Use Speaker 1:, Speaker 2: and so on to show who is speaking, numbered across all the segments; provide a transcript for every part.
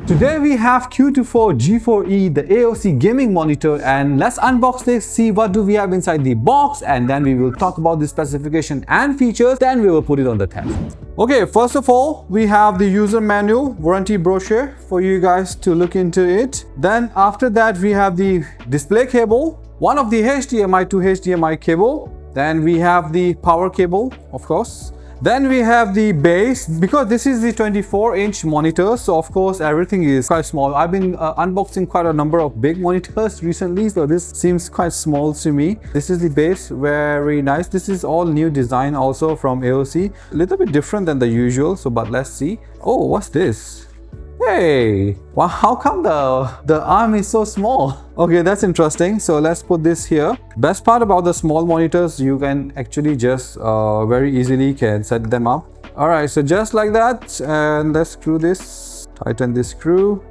Speaker 1: Today we have Q24G4E, the AOC gaming monitor, and let's unbox this, see what do we have inside the box, and then we will talk about the specification and features, then we will put it on the test. Okay, first of all, we have the user manual, warranty brochure for you guys to look into it. Then after that, we have the display cable, one of the HDMI to HDMI cable. Then we have the power cable, of course. Then we have the base, because this is the 24-inch monitor, so of course everything is quite small. I've been unboxing quite a number of big monitors recently, so this seems quite small to me. This is the base, very nice. This is all new design also from AOC. A little bit different than the usual, so but let's see. Oh, what's this? Hey, wow, how come the arm is so small? Okay, that's interesting. So let's put this here. Best part about the small monitors, you can actually just very easily can set them up. All right, so just like that, and let's screw this, tighten this screw.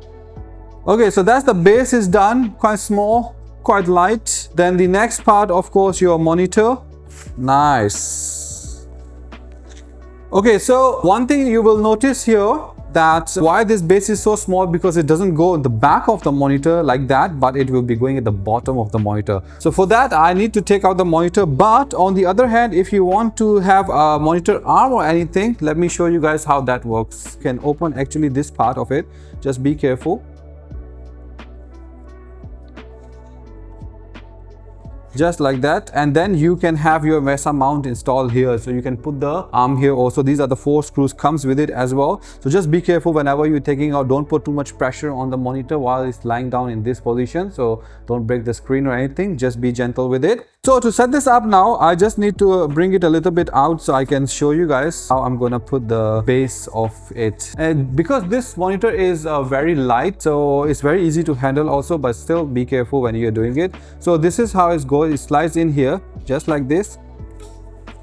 Speaker 1: Okay, so that's the base is done, quite small, quite light. Then the next part, of course, your monitor. Nice. Okay, so one thing you will notice here, that why this base is so small, because it doesn't go in the back of the monitor like that, but it will be going at the bottom of the monitor. So for that I need to take out the monitor. But on the other hand, if you want to have a monitor arm or anything, let me show you guys how that works. You can open actually this part of it, just be careful. Just like that, and then you can have your VESA mount installed here, so you can put the arm here also. These are the 4 screws comes with it as well, so just be careful whenever you're taking out. Don't put too much pressure on the monitor while it's lying down in this position, so don't break the screen or anything. Just be gentle with it. So to set this up now, I just need to bring it a little bit out so I can show you guys how I'm gonna put the base of it. And because this monitor is very light, so it's very easy to handle also, but still be careful when you're doing it. So this is how it's going. It slides in here just like this,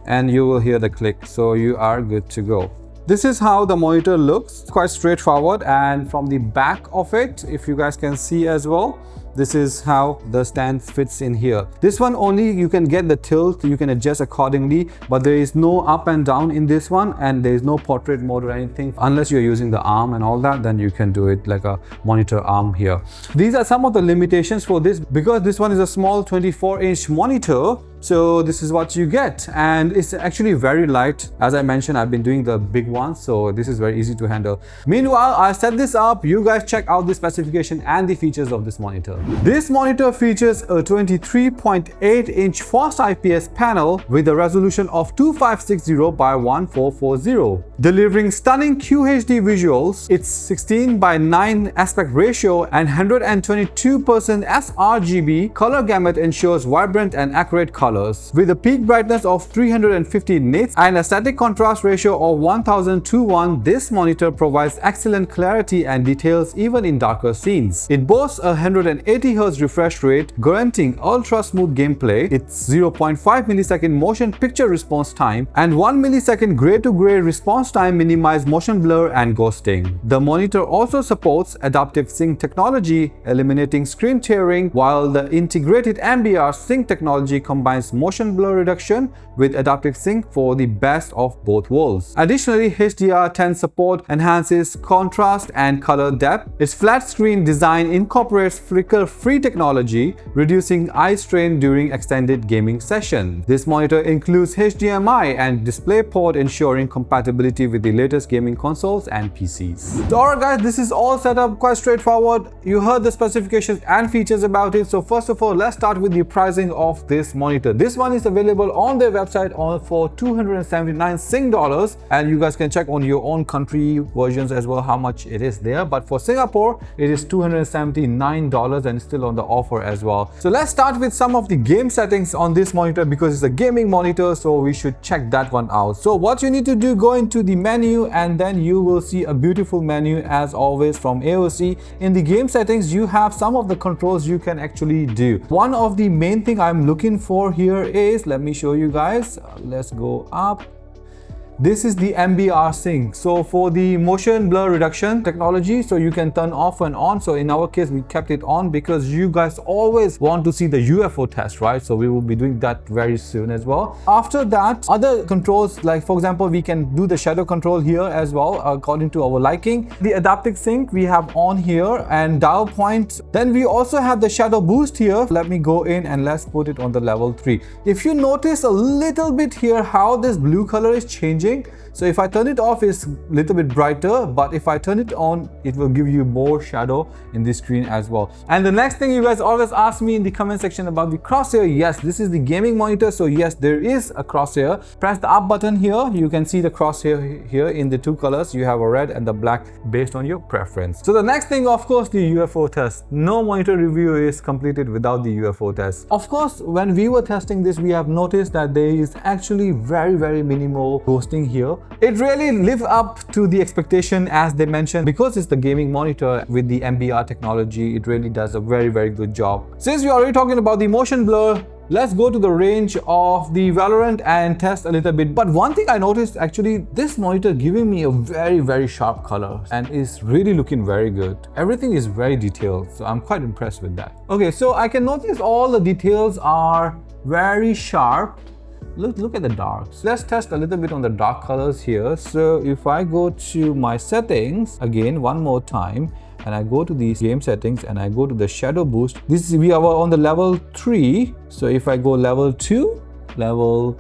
Speaker 1: and you will hear the click, so you are good to go. This is how the monitor looks, quite straightforward. And from the back of it, if you guys can see as well, this is how the stand fits in here. This one only you can get the tilt, you can adjust accordingly, but there is no up and down in this one, and there is no portrait mode or anything. Unless you're using the arm and all that, then you can do it like a monitor arm here. These are some of the limitations for this, because this one is a small 24-inch monitor. So this is what you get, and it's actually very light. As I mentioned, I've been doing the big ones, so this is very easy to handle. Meanwhile, I set this up. You guys check out the specification and the features of this monitor. This monitor features a 23.8-inch Frost IPS panel with a resolution of 2560 by 1440, delivering stunning QHD visuals. Its 16:9 aspect ratio and 122% sRGB color gamut ensures vibrant and accurate colors. With a peak brightness of 350 nits and a static contrast ratio of 1000:1, this monitor provides excellent clarity and details even in darker scenes. It boasts a 180Hz refresh rate, guaranteeing ultra-smooth gameplay. Its 0.5 millisecond motion picture response time and 1 millisecond gray-to-gray response time minimize motion blur and ghosting. The monitor also supports Adaptive-Sync technology, eliminating screen tearing, while the integrated MBR Sync technology combines motion blur reduction with Adaptive-Sync for the best of both worlds. Additionally, HDR10 support enhances contrast and color depth. Its flat screen design incorporates flicker-free technology, reducing eye strain during extended gaming sessions. This monitor includes HDMI and DisplayPort, ensuring compatibility with the latest gaming consoles and PCs. So alright guys, this is all set up quite straightforward. You heard the specifications and features about it. So first of all, let's start with the pricing of this monitor. This one is available on their website for 279 Sing dollars, and you guys can check on your own country versions as well how much it is there. But for Singapore, it is $279 and still on the offer as well. So let's start with some of the game settings on this monitor, because it's a gaming monitor, so we should check that one out. So what you need to do, go into the menu, and then you will see a beautiful menu as always from AOC. In the game settings, you have some of the controls you can actually do. One of the main thing I'm looking for here is, let me show you guys. Let's go up. this is the MBR Sync. So for the motion blur reduction technology, so you can turn off and on. So in our case, we kept it on because you guys always want to see the UFO test, right? So we will be doing that very soon as well. After that, other controls, like for example, we can do the shadow control here as well according to our liking. The Adaptive-Sync we have on here and dial point. Then we also have the shadow boost here. Let me go in and let's put it on the level 3. If you notice a little bit here how this blue color is changing. So if I turn it off, it's a little bit brighter, but if I turn it on, it will give you more shadow in the screen as well. And the next thing you guys always ask me in the comment section about the crosshair. Yes, this is the gaming monitor, so yes, there is a crosshair. Press the up button here. You can see the crosshair here in the two colors. You have a red and the black based on your preference. So the next thing, of course, the UFO test. No monitor review is completed without the UFO test. Of course, when we were testing this, we have noticed that there is actually very minimal ghosting here. It really lived up to the expectation as they mentioned. Because it's the gaming monitor with the MBR technology, it really does a very good job. Since we are already talking about the motion blur, let's go to the range of the Valorant and test a little bit. But one thing I noticed, actually, this monitor giving me a very sharp color and is really looking very good. Everything is very detailed, so I'm quite impressed with that. Okay, so I can notice all the details are very sharp. Look at the darks. Let's test a little bit on the dark colors here. So if I go to my settings again one more time, and I go to these game settings and I go to the shadow boost, we are on the level 3. So if I go level 2, level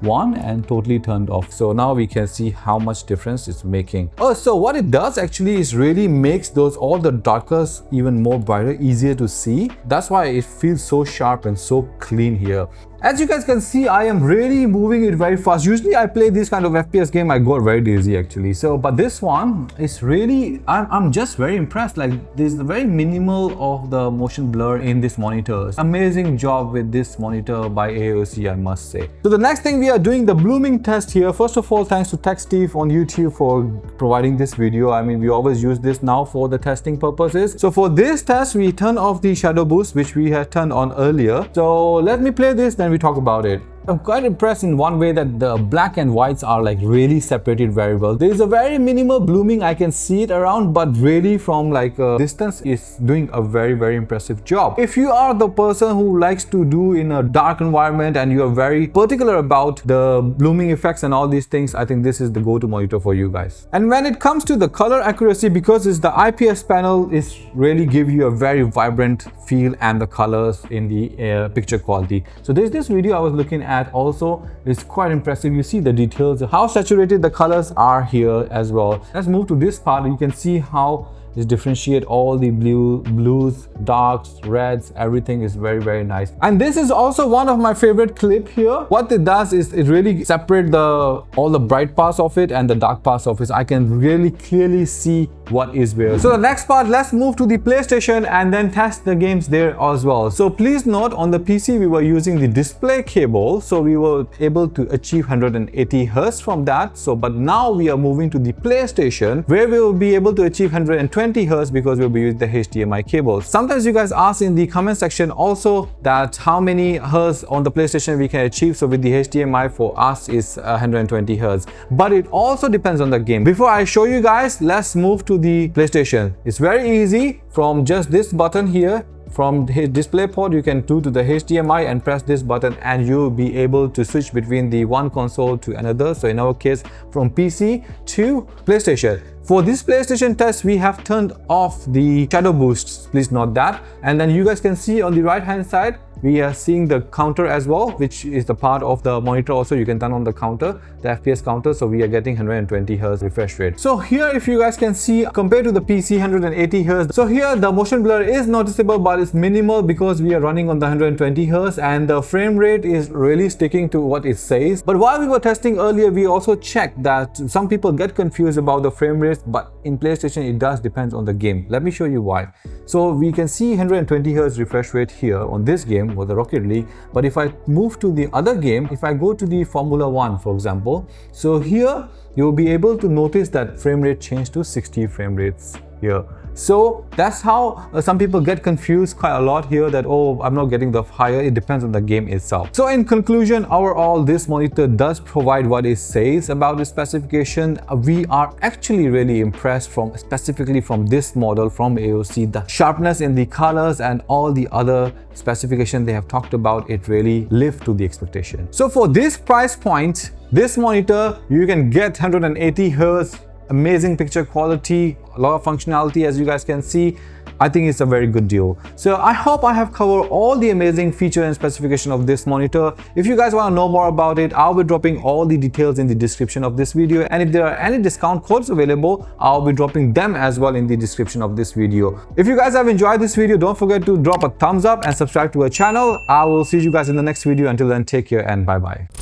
Speaker 1: 1 and totally turned off. So now we can see how much difference it's making. Oh, so what it does actually is really makes all the darkers even more brighter, easier to see. That's why it feels so sharp and so clean here. As you guys can see, I am really moving it very fast. Usually I play this kind of FPS game, I got very dizzy actually. So, but this one is really, I'm just very impressed. Like there's very minimal of the motion blur in this monitor. Amazing job with this monitor by AOC, I must say. So the next thing we are doing the blooming test here. First of all, thanks to Tech Steve on YouTube for providing this video. I mean, we always use this now for the testing purposes. So for this test, we turn off the shadow boost, which we had turned on earlier. So let me play this, then we talk about it. I'm quite impressed in one way that the black and whites are like really separated very well. There is a very minimal blooming, I can see it around, but really from like a distance is doing a very impressive job. If you are the person who likes to do in a dark environment and you are very particular about the blooming effects and all these things, I think this is the go-to monitor for you guys. And when it comes to the color accuracy, because it's the IPS panel, is really give you a very vibrant feel and the colors in the picture quality. So there's this video I was looking at also, is quite impressive. You see the details, how saturated the colors are here as well. Let's move to this part. You can see how is differentiate all the blues, darks, reds, everything is very nice. And this is also one of my favorite clip here. What it does is it really separate all the bright parts of it and the dark parts of it. I can really clearly see what is where. So the next part, let's move to the PlayStation and then test the games there as well. So please note, on the PC we were using the display cable, so we were able to achieve 180 Hz from that. So but now we are moving to the PlayStation where we will be able to achieve 120 Hz because we'll be using the HDMI cable. Sometimes you guys ask in the comment section also that how many Hz on the PlayStation we can achieve. So with the HDMI for us is 120 Hz, but it also depends on the game. Before I show you guys, let's move to the PlayStation. It's very easy. From just this button here, from the display port, you can do to the HDMI and press this button and you'll be able to switch between the one console to another. So in our case, from PC to PlayStation. For this PlayStation test, we have turned off the shadow boosts. Please note that. And then you guys can see on the right hand side, we are seeing the counter as well, which is the part of the monitor also. You can turn on the counter, the FPS counter. So we are getting 120 Hz refresh rate. So here, if you guys can see, compared to the PC 180 Hz. So here the motion blur is noticeable, but it's minimal because we are running on the 120 Hz and the frame rate is really sticking to what it says. But while we were testing earlier, we also checked that some people get confused about the frame rate, but in PlayStation it does depend on the game. Let me show you why. So we can see 120 Hz refresh rate here on this game or the Rocket League, but if I move to the other game, if I go to the Formula 1 for example, so here you'll be able to notice that frame rate changed to 60 frame rates here. So that's how some people get confused quite a lot here that, oh, I'm not getting the higher. It depends on the game itself. So in conclusion, overall, this monitor does provide what it says about the specification. We are actually really impressed specifically from this model from AOC. The sharpness in the colors and all the other specifications they have talked about, it really lived to the expectation. So for this price point, this monitor, you can get 180 Hz, amazing picture quality, a lot of functionality as you guys can see. I think it's a very good deal. So I hope I have covered all the amazing feature and specification of this monitor. If you guys want to know more about it, I'll be dropping all the details in the description of this video. And if there are any discount codes available, I'll be dropping them as well in the description of this video. If you guys have enjoyed this video, don't forget to drop a thumbs up and subscribe to our channel. I will see you guys in the next video. Until then, take care and bye-bye.